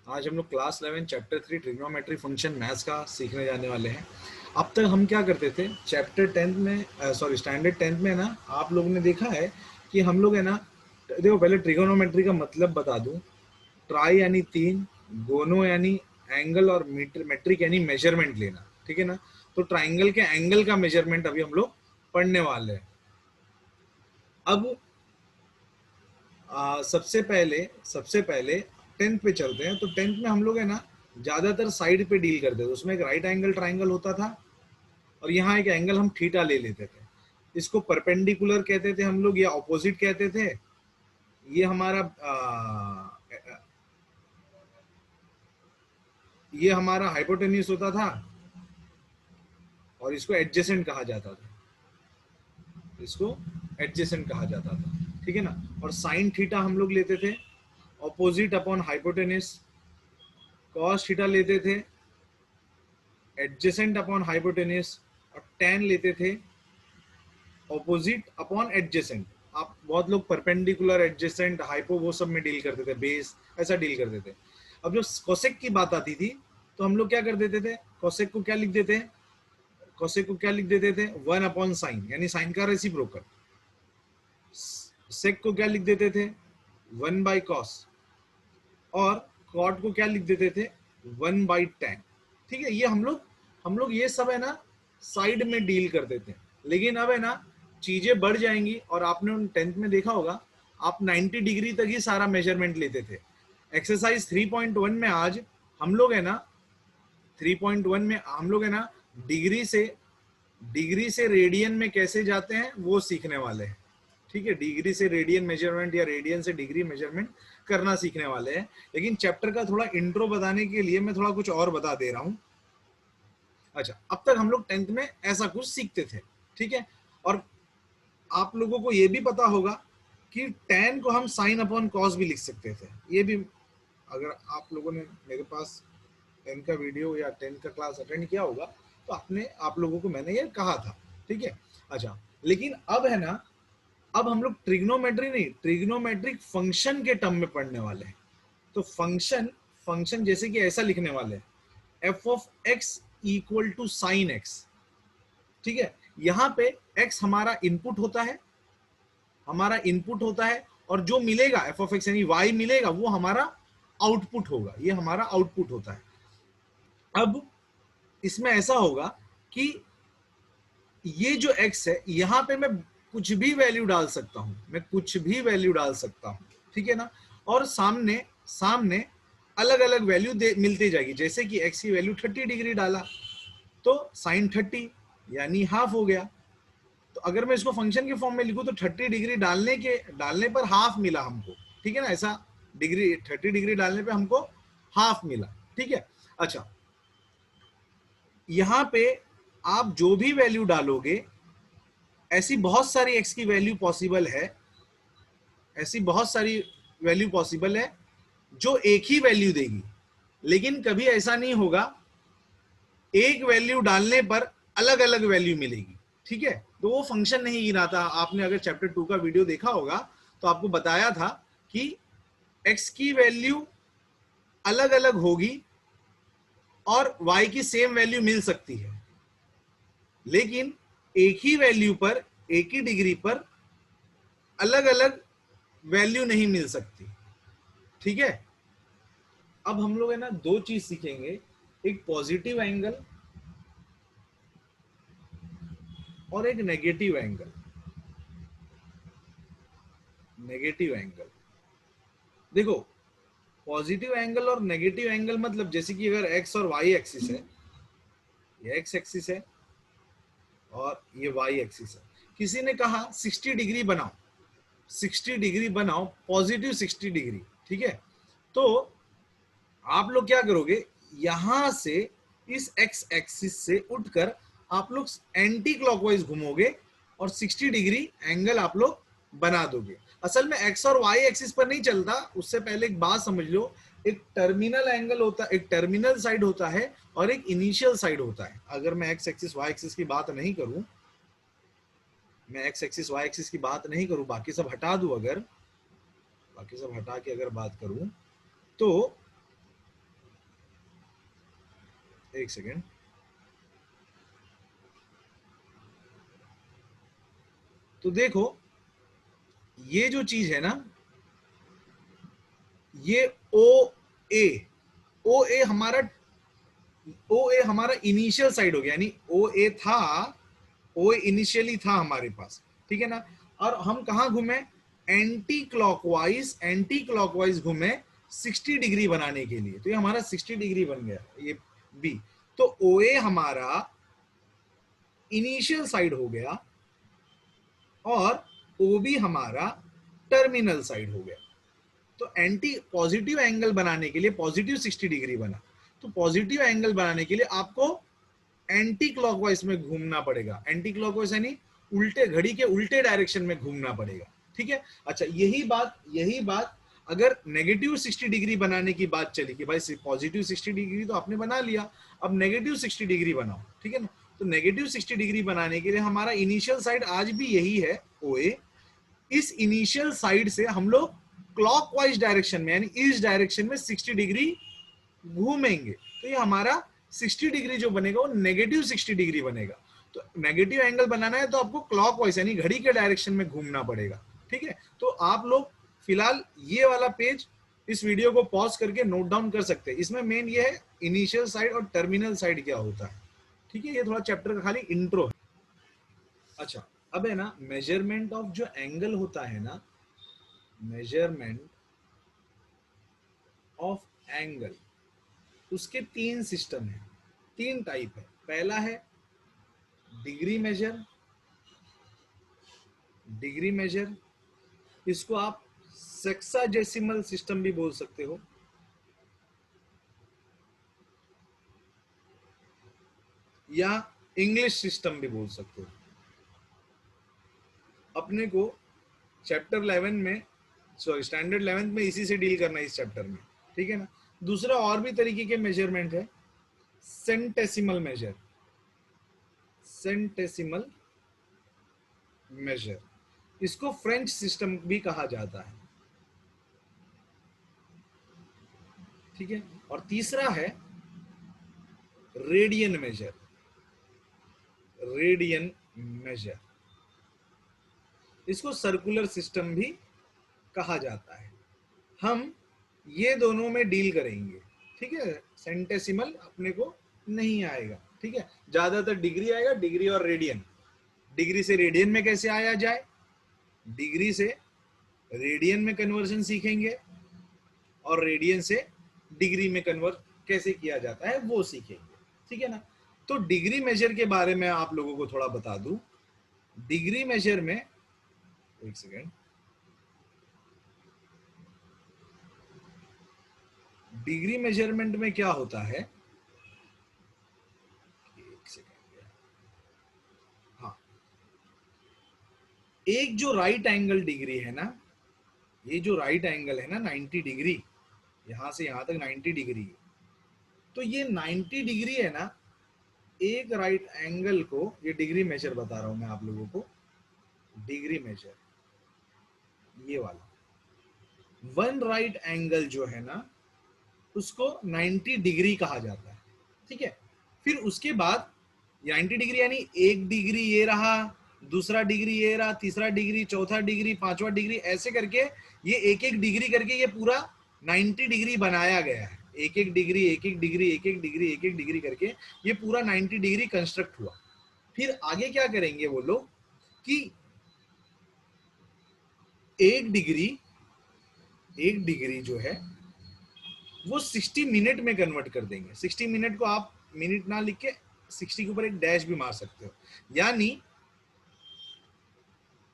आज हम लोग class 11 chapter 3 trigonometry function maths का सीखने जाने वाले हैं। अब तक हम क्या करते थे चैप्टर 10 में, सॉरी स्टैंडर्ड 10 में ना, आप लोगों ने देखा है कि हम लोग है ना, देखो पहले ट्रिगोनोमेट्री का मतलब बता दूं। ट्राई यानी तीन, गोनो यानी एंगल, और मेट्रिक यानी मेजरमेंट लेना, ठीक है ना। तो ट्राइंगल के एंगल का मेजरमेंट अभी हम लोग पढ़ने वाले हैं। अब सबसे पहले टेंथ पे चलते हैं। तो टेंथ में हम लोग है ना ज्यादातर साइड पे डील करते थे। उसमें एक राइट एंगल ट्राइंगल होता था और यहाँ एक एंगल हम थीटा ले लेते थे। इसको परपेंडिकुलर कहते थे हम लोग या ऑपोजिट कहते थे। ये हमारा ये हमारा हाइपोटेन्यूज होता था और इसको एडजेसेंट कहा जाता था। इसको एडजेसेंट कहा जाता था, ठीक है ना। और साइन थीटा हम लोग लेते थे opposite upon hypotenuse. Cos theta लेते थे एडजेसेंट अपॉन हाइपोटेन्यूज। और tan लेते थे ऑपोजिट अपॉन एडजेसेंट। आप बहुत लोग परपेंडिकुलर, एडजेसेंट, हाइपो वो सब में डील करते थे, बेस ऐसा डील करते थे। अब जो कोसेक की बात आती थी तो हम लोग क्या कर देते थे, कोसेक को क्या लिख देते, कोसेक को क्या लिख देते थे, 1 अपॉन साइन, यानी साइन का रेसिप्रोकल। सेक को क्या लिख देते थे, 1/cos। और कॉट को क्या लिख देते थे, 1/tan। ठीक है, ये हम लोग ये सब है ना साइड में डील करते थे। लेकिन अब है ना चीजें बढ़ जाएंगी और आपने 10th में देखा होगा, आप 90 डिग्री तक ही सारा मेजरमेंट लेते थे। एक्सरसाइज 3.1 में आज हम लोग है ना 3.1 में हम लोग है ना डिग्री से रेडियन में कैसे जाते हैं वो सीखने वाले हैं। ठीक है, डिग्री से रेडियन मेजरमेंट या रेडियन से डिग्री मेजरमेंट करना सीखने वाले हैं। लेकिन चैप्टर का थोड़ा इंट्रो बताने के लिए मैं थोड़ा कुछ और बता दे रहा हूं। अच्छा, अब तक हम लोग 10th में ऐसा कुछ सीखते थे, ठीक है। और आप लोगों को ये भी पता होगा कि tan को हम sin अपॉन cos भी लिख सकते थे। ये भी, अगर आप लोगों ने मेरे पास 10 का वीडियो या 10 का क्लास अटेंड किया होगा तो आप लोगों को मैंने ये कहा था, ठीक है। अच्छा, लेकिन अब है ना, अब हम लोग ट्रिग्नोमेट्री नहीं, ट्रिग्नोमेट्रिक फंक्शन के टर्म में पढ़ने वाले हैं। तो फंक्शन फंक्शन जैसे कि ऐसा लिखने वाले हैं, F of X equal to sine X. ठीक है, यहां पे एक्स हमारा इनपुट होता है और जो मिलेगा एफ ऑफ एक्स यानी वाई मिलेगा वो हमारा आउटपुट होगा। ये हमारा आउटपुट होता है। अब इसमें ऐसा होगा कि ये जो x है यहां पे मैं कुछ भी वैल्यू डाल सकता हूं, ठीक है ना। और सामने सामने अलग अलग वैल्यू मिलती जाएगी। जैसे कि x की वैल्यू 30 डिग्री डाला तो साइन 30 यानी हाफ हो गया। तो अगर मैं इसको फंक्शन के फॉर्म में लिखूं तो 30 डिग्री डालने पर हाफ मिला हमको, ठीक है ना। ऐसा 30 डिग्री डालने पे हमको हाफ मिला, ठीक है। अच्छा, यहां पे आप जो भी वैल्यू डालोगे, ऐसी बहुत सारी एक्स की वैल्यू पॉसिबल है, ऐसी बहुत सारी वैल्यू पॉसिबल है जो एक ही वैल्यू देगी। लेकिन कभी ऐसा नहीं होगा एक वैल्यू डालने पर अलग अलग वैल्यू मिलेगी, ठीक है। तो वो फंक्शन नहीं गिनाता। आपने अगर चैप्टर 2 का वीडियो देखा होगा तो आपको बताया था कि एक्स की वैल्यू अलग अलग होगी और वाई की सेम वैल्यू मिल सकती है, लेकिन एक ही वैल्यू पर, एक ही डिग्री पर अलग अलग वैल्यू नहीं मिल सकती, ठीक है। अब हम लोग है ना दो चीज सीखेंगे, एक पॉजिटिव एंगल और एक नेगेटिव एंगल। देखो, पॉजिटिव एंगल और नेगेटिव एंगल मतलब जैसे कि अगर एक्स और वाई एक्सिस है, ये एक्स एक्सिस है और ये वाई एक्सिस है। किसी ने कहा 60 डिग्री बनाओ, 60 डिग्री बनाओ, पॉजिटिव 60 डिग्री, ठीक है। तो आप लोग क्या करोगे, यहां से इस एक्स एक्सिस से उठकर आप लोग एंटी क्लॉकवाइज घूमोगे और 60 डिग्री एंगल आप लोग बना दोगे। असल में एक्स और वाई एक्सिस पर नहीं चलता। उससे पहले एक बात समझ लो, एक टर्मिनल एंगल होता है, एक टर्मिनल साइड होता है और एक इनिशियल साइड होता है। अगर मैं एक्स एक्सिस वाई एक्सिस की बात नहीं करूं, बाकी सब हटा दूं, अगर बाकी सब हटा के अगर बात करूं तो एक सेकेंड, तो देखो ये जो चीज है ना, ये ओ ए हमारा इनिशियल साइड हो गया, यानी ओ ए था, ओ इनिशियली था हमारे पास, ठीक है ना। और हम कहा घूमे, एंटी क्लॉकवाइज घूमे 60 डिग्री बनाने के लिए, तो ये हमारा 60 डिग्री बन गया ये बी। तो ओ ए हमारा इनिशियल साइड हो गया और ओ बी हमारा टर्मिनल साइड हो गया। तो एंटी पॉजिटिव एंगल बनाने के लिए पॉजिटिव 60 डिग्री बना, तो पॉजिटिव एंगल बनाने के लिए आपको एंटी क्लॉकवाइज में घूमना पड़ेगा, एंटी क्लॉकवाइज यानी उल्टे, घड़ी के उल्टे डायरेक्शन में घूमना पड़ेगा, ठीक है। अच्छा, यही बात अगर नेगेटिव 60 डिग्री बनाने की बात चली कि भाई पॉजिटिव 60 डिग्री तो आपने बना लिया, अब नेगेटिव 60 डिग्री बनाओ, ठीक है ना। तो नेगेटिव 60 डिग्री बनाने के लिए हमारा इनिशियल साइड आज भी यही है ओ ए, इस इनिशियल साइड से हम लोग क्लॉकवाइज डायरेक्शन में यानी इस डायरेक्शन में 60 डिग्री घूमेंगे, तो ये हमारा 60 डिग्री जो बनेगा वो नेगेटिव 60 डिग्री बनेगा। तो नेगेटिव एंगल बनाना है तो आपको क्लॉकवाइज यानी घड़ी के डायरेक्शन में घूमना पड़ेगा, ठीक है। तो आप लोग फिलहाल ये वाला पेज, इस वीडियो को पॉज करके नोट डाउन कर सकते हैं। इसमें मेन ये है इनिशियल साइड और टर्मिनल साइड क्या होता है, ठीक है। ये थोड़ा चैप्टर का खाली इंट्रो है। अच्छा, अब है ना मेजरमेंट ऑफ जो एंगल होता है ना, मेजरमेंट ऑफ एंगल, उसके तीन सिस्टम है, तीन टाइप है। पहला है डिग्री मेजर, डिग्री मेजर, इसको आप सेक्साडेसिमल सिस्टम भी बोल सकते हो, या इंग्लिश सिस्टम भी बोल सकते हो। अपने को चैप्टर 11 में, सॉरी स्टैंडर्ड 11 में इसी से डील करना है इस चैप्टर में, ठीक है ना। दूसरा और भी तरीके के मेजरमेंट है, सेंटेसिमल मेजर, सेंटेसिमल मेजर, इसको फ्रेंच सिस्टम भी कहा जाता है, ठीक है। और तीसरा है रेडियन मेजर, रेडियन मेजर, इसको सर्कुलर सिस्टम भी कहा जाता है। हम ये दोनों में डील करेंगे, ठीक है। सेंटेसिमल अपने को नहीं आएगा, ठीक है। ज्यादातर डिग्री आएगा, डिग्री और रेडियन। डिग्री से रेडियन में कैसे आया जाए, डिग्री से रेडियन में कन्वर्जन सीखेंगे, और रेडियन से डिग्री में कन्वर्ट कैसे किया जाता है वो सीखेंगे, ठीक है ना। तो डिग्री मेजर के बारे में आप लोगों को थोड़ा बता दूं। डिग्री मेजर में, एक सेकेंड, डिग्री मेजरमेंट में क्या होता है, एक सेकेंड, हाँ, एक जो राइट एंगल डिग्री है ना, ये जो राइट एंगल है ना 90 डिग्री, यहां से यहां तक 90 डिग्री, तो ये 90 डिग्री है ना, एक राइट एंगल को, ये डिग्री मेजर बता रहा हूं मैं आप लोगों को, डिग्री मेजर ये वाला वन राइट एंगल जो है ना, उसको 90 डिग्री कहा जाता है, ठीक है। फिर उसके बाद 90 डिग्री यानी एक डिग्री ये रहा, दूसरा डिग्री ये रहा, तीसरा डिग्री, चौथा डिग्री, पांचवा डिग्री, ऐसे करके ये एक एक डिग्री करके ये पूरा 90 डिग्री बनाया गया है। एक एक डिग्री, एक एक डिग्री, एक एक डिग्री, एक एक डिग्री करके ये पूरा 90 डिग्री कंस्ट्रक्ट हुआ। फिर आगे क्या करेंगे वो लोग कि एक डिग्री, एक डिग्री जो है वो 60 मिनट में कन्वर्ट कर देंगे। 60 मिनट को आप मिनट ना लिख के 60 के ऊपर एक डैश भी मार सकते हो।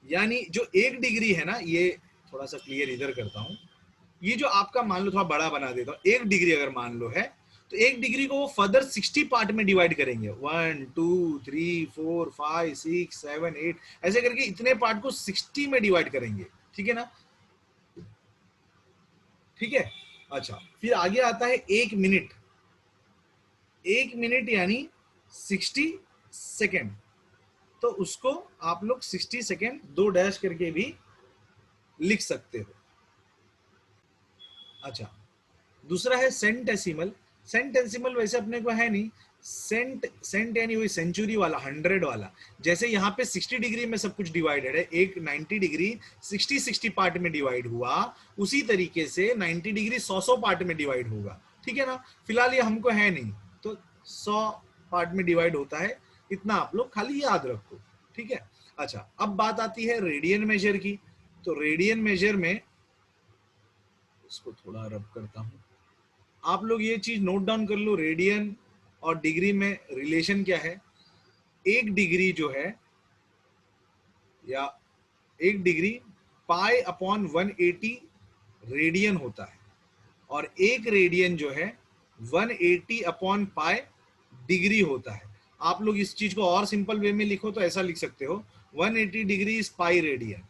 यानी जो एक डिग्री है ना, ये थोड़ा सा क्लियर इधर करता हूं, ये जो आपका मान लो, थोड़ा बड़ा बना देता हूं, एक डिग्री अगर मान लो है, तो एक डिग्री को वो फर्दर 60 पार्ट में डिवाइड करेंगे, 1 2 3 4 5 6 7 8 ऐसे करके इतने पार्ट को 60 में डिवाइड करेंगे, ठीक है ना, ठीक है। अच्छा, फिर आगे आता है एक मिनट, एक मिनट यानी 60 सेकेंड, तो उसको आप लोग 60 सेकेंड दो डैश करके भी लिख सकते हो। अच्छा, दूसरा है सेंटेसिमल। सेंटेसिमल वैसे अपने को है नहीं, सेंट यानी वही सेंचुरी वाला, 100 वाला। जैसे यहाँ पे 60 डिग्री में सब कुछ डिवाइडेड है, एक 90 डिग्री 60 पार्ट में डिवाइड हुआ, उसी तरीके से 90 डिग्री 100 पार्ट में डिवाइड होगा, ठीक है ना। फिलहाल ये हमको है नहीं, तो 100 पार्ट में डिवाइड होता है, इतना आप लोग खाली याद रखो, ठीक है। अच्छा, अब बात आती है रेडियन मेजर की। तो रेडियन मेजर में, इसको थोड़ा रब करता हूं, आप लोग ये चीज नोट डाउन कर लो, रेडियन और डिग्री में रिलेशन क्या है। एक डिग्री जो है, या एक डिग्री पाई अपॉन 180 रेडियन होता है, और एक रेडियन जो है 180 अपॉन पाई डिग्री होता है। आप लोग इस चीज को और सिंपल वे में लिखो तो ऐसा लिख सकते हो, 180 डिग्री इज पाई रेडियन।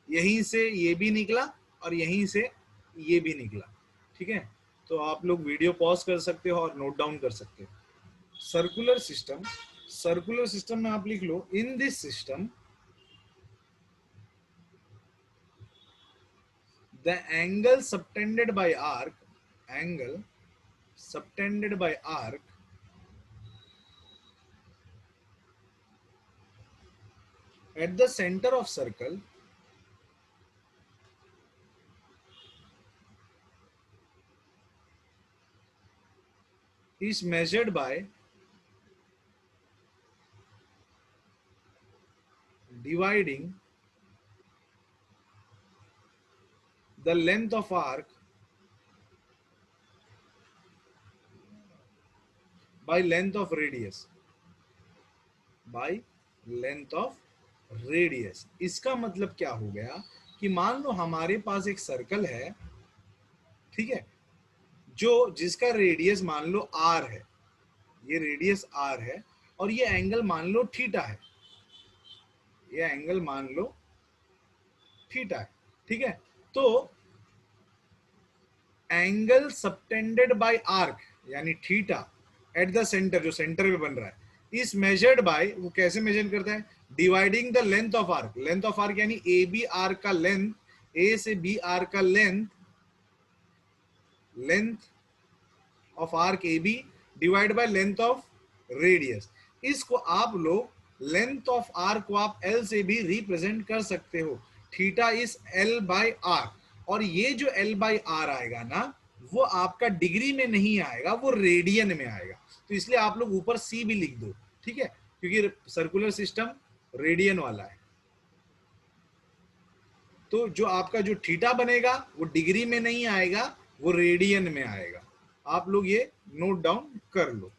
यहीं से ये भी निकला और यहीं से ये भी निकला, ठीक है। तो आप लोग वीडियो पॉज कर सकते हो और नोट डाउन कर सकते हो। सर्कुलर सिस्टम, सर्कुलर सिस्टम में आप लिख लो, in this system the angle subtended by arc, angle subtended by arc at the center of circle is measured by dividing the length of arc by length of radius, by length of radius। इसका मतलब क्या हो गया कि मान लो हमारे पास एक circle है, ठीक है, जो जिसका रेडियस मान लो r है, ये रेडियस r है, और ये एंगल मान लो थीटा है, ये एंगल मान लो थीटा है, ठीक है। तो एंगल सबटेंडेड बाय आर्क यानी थीटा एट द सेंटर, जो सेंटर में बन रहा है, इज मेजर्ड बाय, वो कैसे मेजर करता है, dividing the length of arc. Length of arc यानी ए बी आर्क का लेंथ, ए से बी आर्क का length, length of arc A B divide by length of radius. इसको आप लोग लेंथ ऑफ आर्क को आप एल से भी रिप्रेजेंट कर सकते हो, theta is L by R. और ये जो एल बाय आर आएगा ना, वो आपका डिग्री में नहीं आएगा, वो रेडियन में आएगा। तो इसलिए आप लोग ऊपर सी भी लिख दो, ठीक है, क्योंकि सर्कुलर सिस्टम रेडियन वाला है। तो जो आपका जो थीटा बनेगा वो डिग्री में नहीं आएगा, वो रेडियन में आएगा। आप लोग ये नोट डाउन कर लो।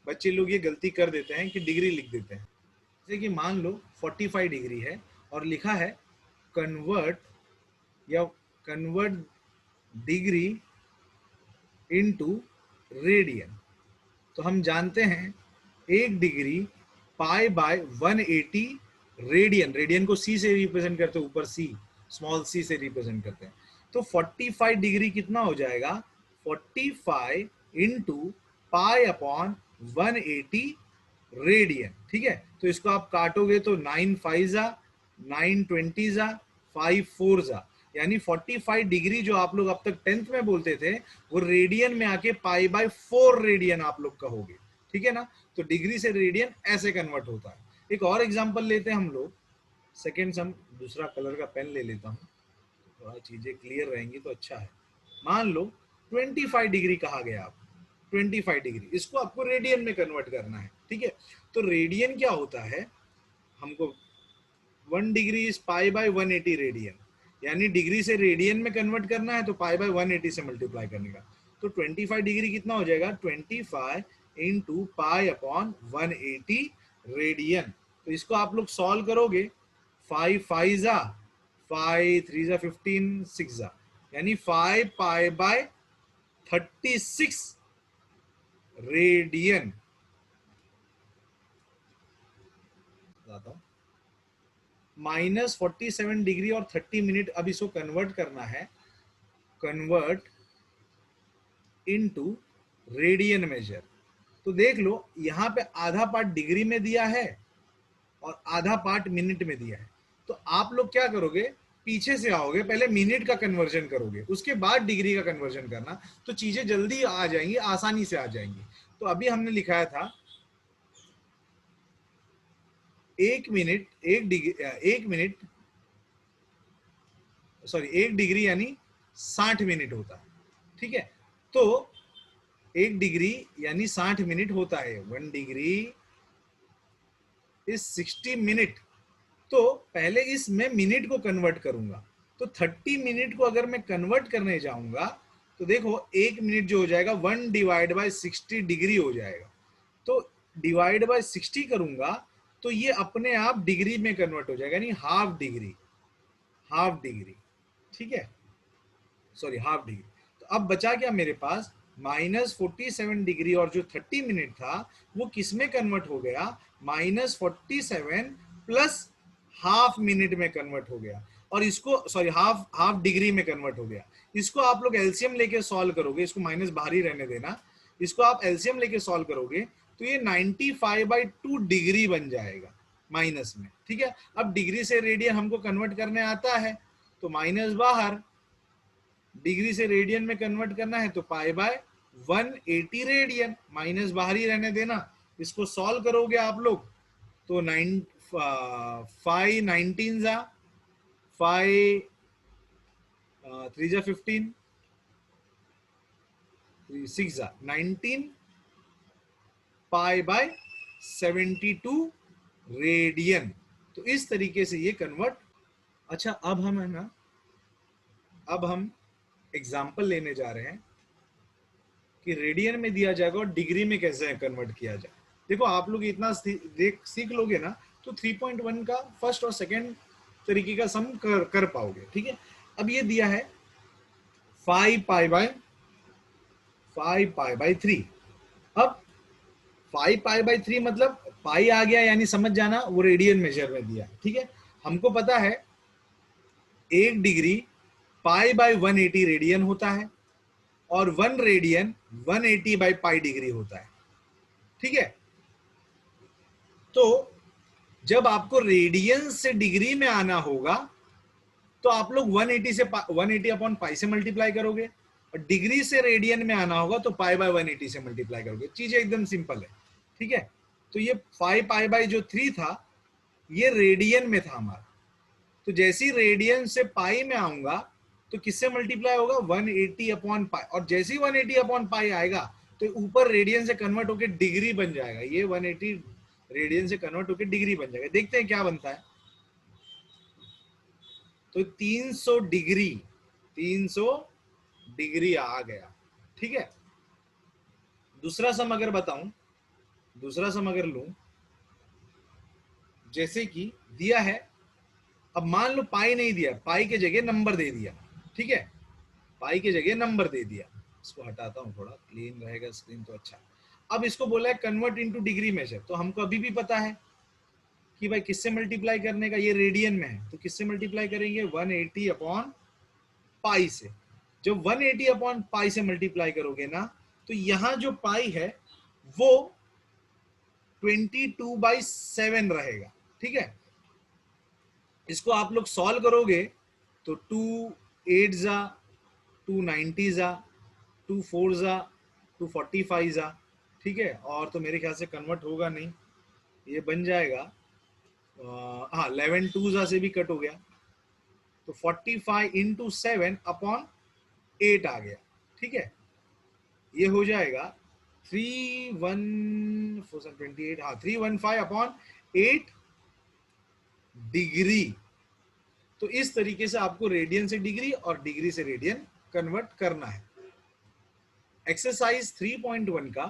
बच्चे लोग ये गलती कर देते हैं कि डिग्री लिख देते हैं। जैसे कि मान लो 45 डिग्री है और लिखा है कन्वर्ट, या कन्वर्ट डिग्री इनटू रेडियन। तो हम जानते हैं एक degree pi by 180 radian, radian को सी से रिप्रेजेंट करते हैं, ऊपर सी स्मॉल सी से रिप्रेजेंट करते हैं। तो 45 डिग्री कितना हो जाएगा, 45 इंटू पाई अपॉन 180 रेडियन, ठीक है। तो इसको आप काटोगे तो 9 5 जा, 9 20 जा, 5 4 जा, यानी 45 डिग्री जो आप लोग अब तक 10th में बोलते थे, वो रेडियन में आके पाई बाय 4 रेडियन आप लोग कहोगे, ठीक है ना। तो डिग्री से रेडियन ऐसे कन्वर्ट होता है। एक और एग्जांपल लेते हैं हम लोग, सेकेंड सम, दूसरा कलर का पेन ले लेता हूं, थोड़ा चीजें क्लियर रहेंगी तो अच्छा है। मान लो 25 डिग्री कहा गया, आप 25 डिग्री, इसको आपको रेडियन में कन्वर्ट करना है, ठीक है। तो रेडियन क्या होता है, हमको 1 degree is pi by 180 radian, यानी डिग्री से रेडियन में कन्वर्ट करना है तो पाई बाय 180 से मल्टीप्लाई करने का। तो 25 डिग्री कितना हो जाएगा, 25 इंटू पाई अपॉन 180 रेडियन। तो इसको आप लोग सॉल्व करोगे, 5 5 जा, 5 3 जा 15, 6 जा, यानी 5 पाई बाय 36 रेडियन। -47 डिग्री और 30 मिनट। अब इसको कन्वर्ट करना है, कन्वर्ट इनटू रेडियन मेजर। तो देख लो यहां पे आधा पार्ट डिग्री में दिया है और आधा पार्ट मिनट में दिया है। तो आप लोग क्या करोगे, पीछे से आओगे, पहले मिनट का कन्वर्जन करोगे, उसके बाद डिग्री का कन्वर्जन करना, तो चीजें जल्दी आ जाएंगी, आसानी से आ जाएंगी। तो अभी हमने लिखाया था 1 डिग्री यानी 60 मिनट होता है, ठीक है। तो 1 डिग्री यानी 60 मिनट होता है, 1 डिग्री इज 60 मिनट। तो पहले इस मैं मिनट को कन्वर्ट करूंगा, तो 30 मिनट को अगर मैं कन्वर्ट करने जाऊंगा तो देखो 1 मिनट जो हो जाएगा 1/60 डिग्री हो जाएगा। तो डिवाइड बाय 60 करूंगा तो ये अपने आप डिग्री में कन्वर्ट हो जाएगा, यानी हाफ डिग्री, हाफ डिग्री, ठीक है, सॉरी हाफ डिग्री। तो अब बचा क्या मेरे पास, -47 डिग्री, और जो 30 मिनट था वो किस में कन्वर्ट हो गया, -47 प्लस हाफ मिनट में कन्वर्ट हो गया, और इसको सॉरी हाफ हाफ डिग्री में कन्वर्ट हो गया। इसको आप लोग एलसीएम लेके सॉल्व करोगे, इसको माइनस बाहर ही रहने देना, इसको आप एलसीएम लेके सॉल्व करोगे तो ये 95/2 डिग्री बन जाएगा माइनस में, ठीक है। अब डिग्री से रेडियन हमको कन्वर्ट करने आता है, तो माइनस बाहर, डिग्री से रेडियन में कन्वर्ट करना है तो π/180 रेडियन, माइनस बाहर ही रहने देना। इसको सॉल्व करोगे आप लोग तो 5 19 जा 5 3 जा 15 6 जा 19 π/72 रेडियन। तो इस तरीके से ये कन्वर्ट। अच्छा अब हम है ना, अब हम एग्जाम्पल लेने जा रहे हैं कि रेडियन में दिया जाएगा और डिग्री में कैसे कन्वर्ट किया जाए। देखो आप लोग इतना सीख लोगे ना तो 3.1 का फर्स्ट और सेकंड तरीके का सम कर पाओगे, ठीक है। अब ये दिया है 5π/3। अब 5π/3 मतलब पाई आ गया, यानी समझ जाना वो रेडियन मेजर में दिया, ठीक है। हमको पता है 1 डिग्री π/180 रेडियन होता है और 1 रेडियन 180/π डिग्री होता है, ठीक है। तो जब आपको रेडियन से डिग्री में आना होगा तो आप लोग 180 से 180/π से मल्टीप्लाई करोगे, और डिग्री से रेडियन में आना होगा तो π/180 से मल्टीप्लाई करोगे। चीजें एकदम सिंपल है, ठीक है। तो ये 5π/3 था, ये रेडियन में था हमारा, तो जैसे ही रेडियन से पाई में आऊंगा तो किससे मल्टीप्लाई होगा, 180/π, और जैसे ही 180/π आएगा तो ऊपर रेडियन से कन्वर्ट होकर डिग्री बन जाएगा, ये 180 रेडियन से कन्वर्ट होकर डिग्री बन जाएगा। देखते हैं क्या बनता है। तो 300 डिग्री, 300 डिग्री आ गया, ठीक है। दूसरा सम अगर बताऊं, दूसरा सम अगर लूं, जैसे कि दिया है, अब मान लो पाई नहीं दिया, पाई के जगह नंबर दे दिया, ठीक है, पाई के जगह नंबर दे दिया। इसको हटाता हूं, थोड़ा क्लीन रहेगा स्क्रीन तो अच्छा। अब इसको बोला है कन्वर्ट इनटू डिग्री मेजर, तो हमको अभी भी पता है कि भाई किससे मल्टीप्लाई करने का, ये रेडियन में है तो किससे मल्टीप्लाई करेंगे, 180/π से। जब 180/π से मल्टीप्लाई करोगे ना तो यहां जो पाई है वो 22/7 रहेगा, ठीक है। इसको आप लोग सॉल्व करोगे तो 2 8 जा 2 90 जा 2 4 जा 2 45 जा, ठीक है। और तो मेरे ख्याल से कन्वर्ट होगा नहीं, ये बन जाएगा हाँ 11 2 जा से भी कट हो गया, तो 45 × 7/8 आ गया, ठीक है। ये हो जाएगा 315 हाँ 315/8 डिग्री। तो इस तरीके से आपको रेडियन से डिग्री और डिग्री से रेडियन कन्वर्ट करना है। एक्सरसाइज 3.1 का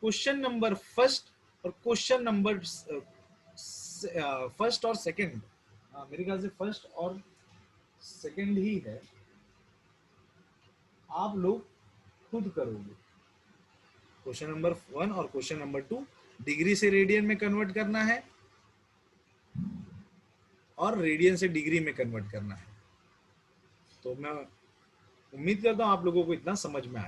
क्वेश्चन नंबर फर्स्ट और क्वेश्चन नंबर फर्स्ट और सेकंड, मेरे ख्याल से फर्स्ट और सेकंड ही है, आप लोग खुद करोगे। क्वेश्चन नंबर 1 और क्वेश्चन नंबर 2 डिग्री से रेडियन में कन्वर्ट करना है और रेडियन से डिग्री में कन्वर्ट करना है। तो मैं उम्मीद करता हूं आप लोगों को इतना समझ में आया।